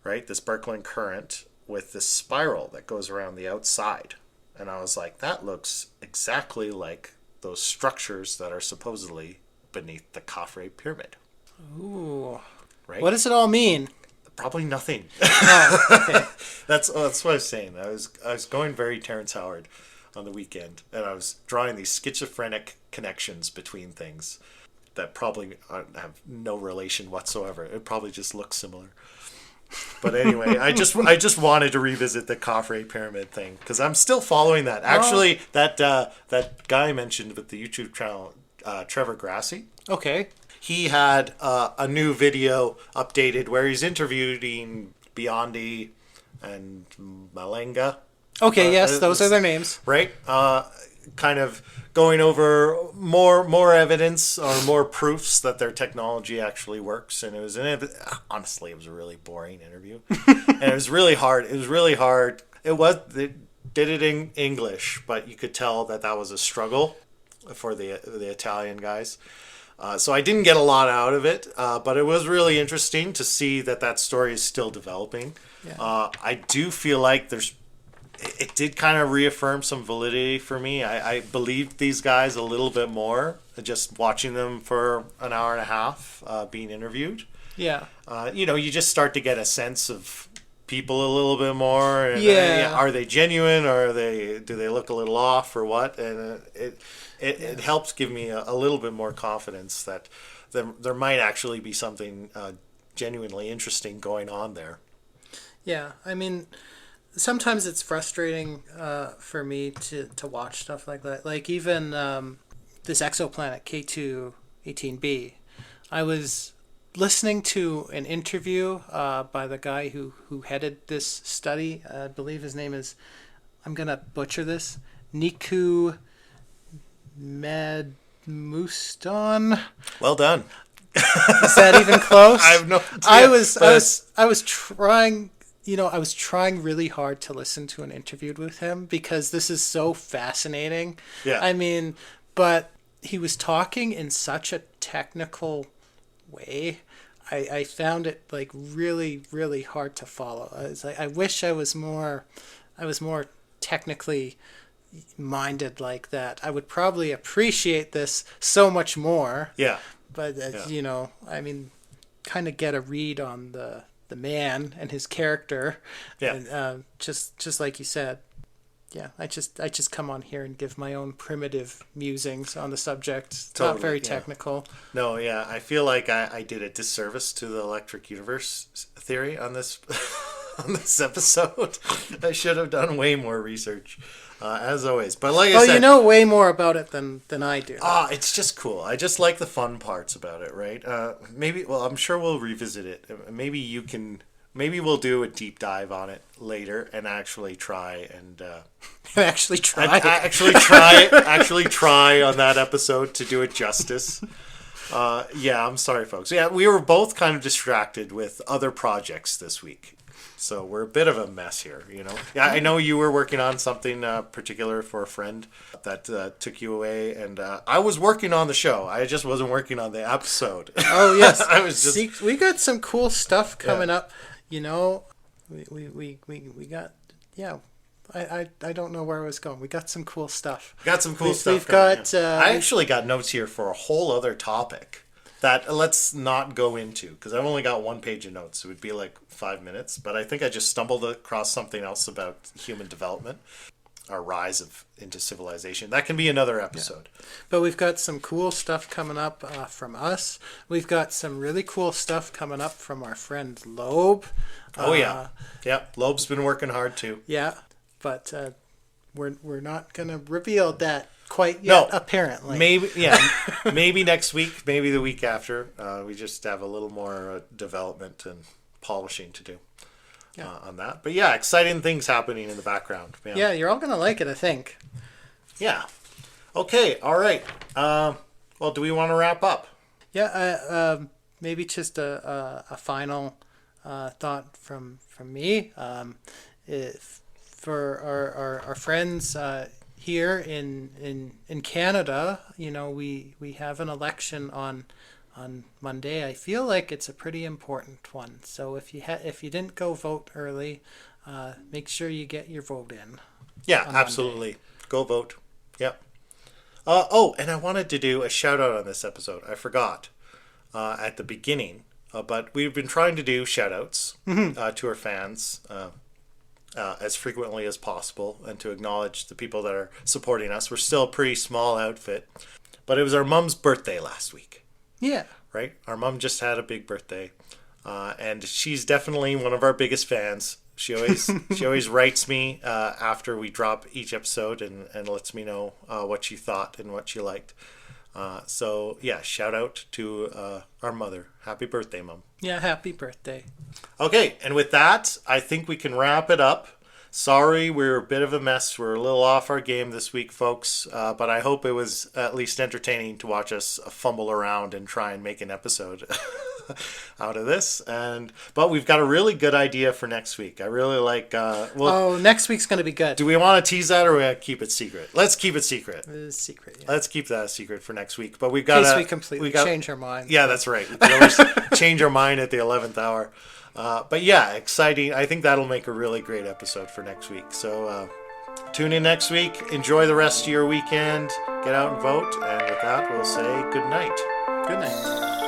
right? This Birkeland current with this spiral that goes around the outside. And I was like, that looks exactly like those structures that are supposedly beneath the Khafre pyramid. Ooh. Right? What does it all mean? Probably nothing. Oh, okay. That's what I was saying. I was going very Terrence Howard on the weekend, and I was drawing these schizophrenic connections between things that probably have no relation whatsoever. It probably just looks similar. But anyway, I just wanted to revisit the Khafre pyramid thing because I'm still following that. Actually, that guy I mentioned with the YouTube channel, Trevor Grassi. Okay. He had a new video updated where he's interviewing Biondi, and Malenga. Okay, yes, those are their names. Right? Kind of going over more evidence or more proofs that their technology actually works. And honestly, it was a really boring interview. And it was really hard. They did it in English, but you could tell that was a struggle for the Italian guys. So I didn't get a lot out of it, but it was really interesting to see that story is still developing. Yeah. I do feel like it did kind of reaffirm some validity for me. I believed these guys a little bit more just watching them for an hour and a half being interviewed. Yeah. You just start to get a sense of people a little bit more. And, Yeah. Are they genuine, or do they look a little off, or what? And it helps give me a little bit more confidence that there might actually be something genuinely interesting going on there. Yeah, I mean, sometimes it's frustrating for me to watch stuff like that. Like even this exoplanet K2-18b, I was listening to an interview by the guy who headed this study. I believe his name is, I'm going to butcher this, Niku Medmuston. Well done. Is that even close? I have no idea. I was trying, I was trying really hard to listen to an interview with him because this is so fascinating. Yeah. I mean, but he was talking in such a technical way. I found it like really, really hard to follow. I wish I was more technically minded like that. I would probably appreciate this so much more. Yeah. But I mean, kind of get a read on the man and his character. Yeah. And just like you said, yeah, I just come on here and give my own primitive musings on the subject. It's Totally, not very yeah. technical. No, yeah, I feel like I did a disservice to the electric universe theory on this on this episode. I should have done way more research, as always. But like I said, you know way more about it than I do. It's just cool. I just like the fun parts about it, right? I'm sure we'll revisit it. Maybe we'll do a deep dive on it later and actually try and actually try on that episode to do it justice. I'm sorry, folks. Yeah, we were both kind of distracted with other projects this week, so we're a bit of a mess here. Yeah, I know you were working on something particular for a friend that took you away, and I was working on the show. I just wasn't working on the episode. Oh yes, I was just. See, we got some cool stuff coming up. We got, I don't know where I was going. We got some cool stuff. We've got. I actually got notes here for a whole other topic that let's not go into because I've only got one page of notes. It would be like 5 minutes, but I think I just stumbled across something else about human development, our rise into civilization. That can be another episode. Yeah. But we've got some cool stuff coming up from us. We've got some really cool stuff coming up from our friend Loeb. Oh yeah. Loeb's been working hard too. Yeah, but we're not gonna reveal that quite yet. No, apparently. Maybe next week. Maybe the week after. We just have a little more development and polishing to do. On that. But yeah, exciting things happening in the background. Yeah, you're all going to like it, I think. Yeah. Okay, all right. Well, do we want to wrap up? Yeah, maybe just a final thought from me. For our friends here in Canada, we have an election on Monday. I feel like it's a pretty important one. So if you didn't go vote early, make sure you get your vote in. Yeah, absolutely. Monday. Go vote. Yep. And I wanted to do a shout out on this episode. I forgot at the beginning, but we've been trying to do shout outs to our fans as frequently as possible and to acknowledge the people that are supporting us. We're still a pretty small outfit, but it was our mom's birthday last week. Yeah. Right? Our mom just had a big birthday. And she's definitely one of our biggest fans. She always writes me after we drop each episode and lets me know what she thought and what she liked. So yeah, shout out to our mother. Happy birthday, Mom. Yeah, happy birthday. Okay, and with that, I think we can wrap it up. Sorry, we're a bit of a mess. We're a little off our game this week, folks. But I hope it was at least entertaining to watch us fumble around and try and make an episode out of this. But we've got a really good idea for next week. I really like. Next week's going to be good. Do we want to tease that, or we want to keep it secret? Let's keep it secret. Secret. Yeah. Let's keep that a secret for next week. But we've got in case we completely change our mind. Yeah, that's right. We can always change our mind at the 11th hour. But yeah, exciting. I think that'll make a really great episode for next week. So tune in next week. Enjoy the rest of your weekend. Get out and vote. And with that, we'll say good night. Good night.